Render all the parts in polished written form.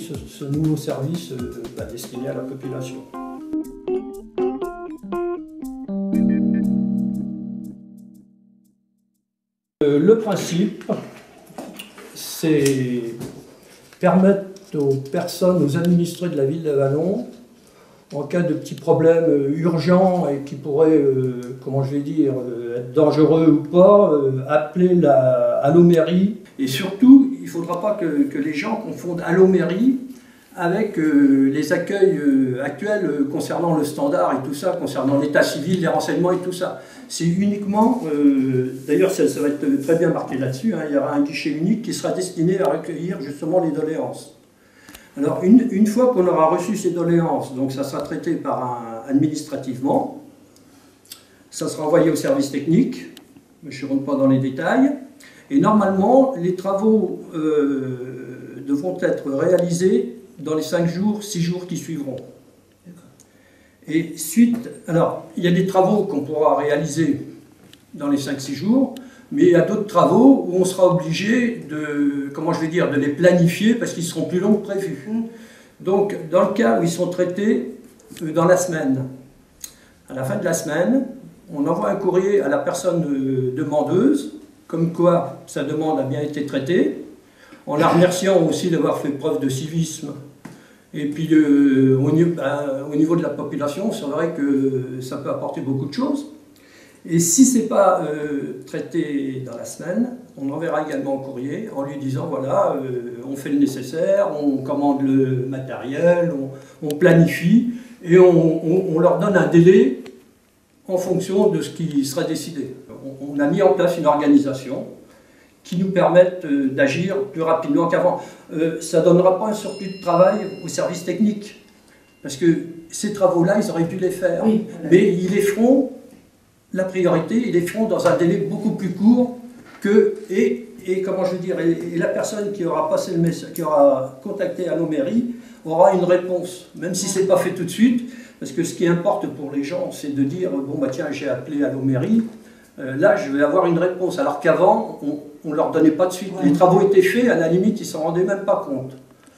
ce nouveau service destiné à la population. Le principe, c'est permettre aux personnes, aux administrés de la ville d'Avallon, en cas de petits problèmes urgents et qui pourraient, comment je vais dire, être dangereux ou pas, appeler Allo-Mairie. Et surtout, il ne faudra pas que les gens confondent Allo-Mairie avec les accueils actuels concernant le standard et tout ça, concernant l'état civil, les renseignements et tout ça. C'est uniquement, d'ailleurs ça va être très bien marqué là-dessus, hein, il y aura un guichet unique qui sera destiné à recueillir justement les doléances. Alors une fois qu'on aura reçu ces doléances, donc ça sera traité administrativement, ça sera envoyé au service technique, mais je ne rentre pas dans les détails, et normalement les travaux devront être réalisés dans les 5 jours, 6 jours qui suivront. Et alors il y a des travaux qu'on pourra réaliser dans les 5-6 jours, mais il y a d'autres travaux où on sera obligé de, comment je vais dire, de les planifier parce qu'ils seront plus longs que prévu. Donc, dans le cas où ils sont traités dans la semaine, à la fin de la semaine, on envoie un courrier à la personne demandeuse, comme quoi sa demande a bien été traitée, en la remerciant aussi d'avoir fait preuve de civisme. Et puis, au niveau de la population, c'est vrai que ça peut apporter beaucoup de choses. Et si ce n'est pas traité dans la semaine, on enverra également un courrier en lui disant voilà, on fait le nécessaire, on commande le matériel, on planifie et on leur donne un délai en fonction de ce qui sera décidé. On a mis en place une organisation qui nous permette d'agir plus rapidement qu'avant. Ça ne donnera pas un surplus de travail au service technique, parce que ces travaux-là, ils auraient dû les faire, oui, mais ils les feront. La priorité, ils les feront dans un délai beaucoup plus court que, et comment je veux dire, et la personne qui aura passé le message, qui aura contacté Allo-Mairie aura une réponse, même si ce n'est pas fait tout de suite, parce que ce qui importe pour les gens, c'est de dire, bon bah tiens, j'ai appelé Allo-Mairie, là je vais avoir une réponse, alors qu'avant, on ne leur donnait pas de suite. Les travaux étaient faits, à la limite, ils ne s'en rendaient même pas compte.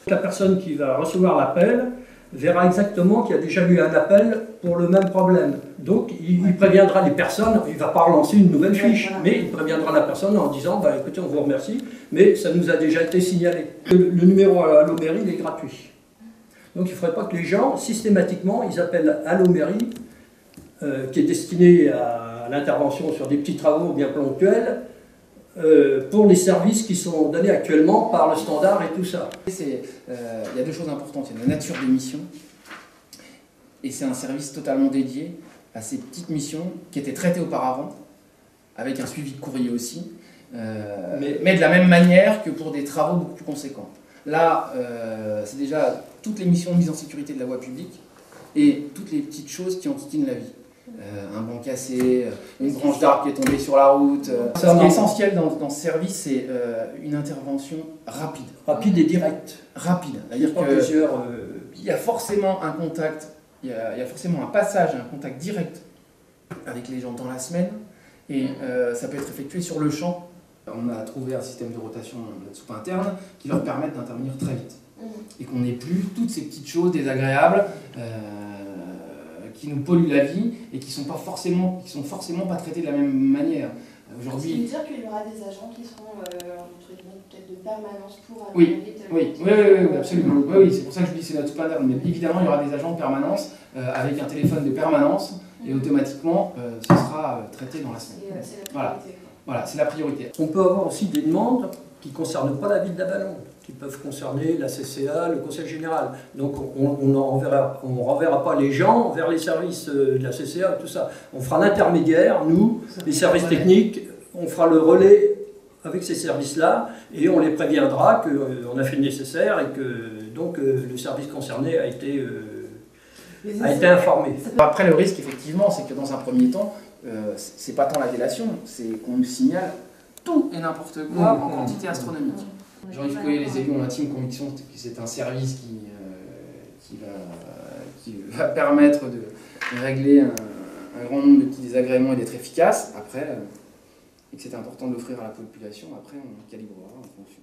La personne qui va recevoir l'appel verra exactement qu'il y a déjà eu un appel pour le même problème. Donc il préviendra les personnes, il ne va pas relancer une nouvelle fiche, mais il préviendra la personne en disant bah, écoutez, on vous remercie, mais ça nous a déjà été signalé. Le numéro à Allo-Mairie, il est gratuit. Donc il ne faudrait pas que les gens, systématiquement, ils appellent Allo-Mairie, qui est destiné à l'intervention sur des petits travaux bien ponctuels, pour les services qui sont donnés actuellement par le standard et tout ça. Il y a deux choses importantes, il y a la nature des missions, et c'est un service totalement dédié à ces petites missions qui étaient traitées auparavant, avec un suivi de courrier aussi, mais de la même manière que pour des travaux beaucoup plus conséquents. Là, c'est déjà toutes les missions de mise en sécurité de la voie publique, et toutes les petites choses qui enquiquinent la vie. Un banc cassé, une branche d'arbre qui est tombée sur la route. Ce qui est essentiel dans ce service, c'est une intervention rapide. Rapide et directe. Rapide. C'est-à-dire qu'il y a forcément un contact, il y a forcément un passage, un contact direct avec les gens dans la semaine, et ça peut être effectué sur le champ. On a trouvé un système de rotation de soupe interne qui leur permet d'intervenir très vite. Et qu'on n'ait plus toutes ces petites choses désagréables qui nous polluent la vie et qui sont forcément pas traitées de la même manière. Aujourd'hui, ça veut dire qu'il y aura des agents qui seront peut-être de permanence pour oui, absolument. Oui, c'est pour ça que je vous dis c'est notre soupe interne. Mais évidemment, il y aura des agents de permanence avec un téléphone de permanence et automatiquement, ce sera traité dans la semaine. Voilà, c'est la priorité. On peut avoir aussi des demandes qui ne concernent pas la ville d'Avallon, qui peuvent concerner la CCA, le Conseil général. Donc on ne renverra pas les gens vers les services de la CCA, tout ça. On fera l'intermédiaire, nous, les services techniques, on fera le relais avec ces services-là et on les préviendra qu'on a fait le nécessaire et que donc le service concerné a été informé. Après, le risque, effectivement, c'est que dans un premier temps, c'est pas tant la délation, c'est qu'on nous signale tout et n'importe quoi en quantité astronomique. Jean-Yves Coyer, les élus ont l'intime conviction que c'est un service qui va permettre de régler un grand nombre de petits désagréments et d'être efficace. Après, et que c'est important de l'offrir à la population, après on calibrera en fonction.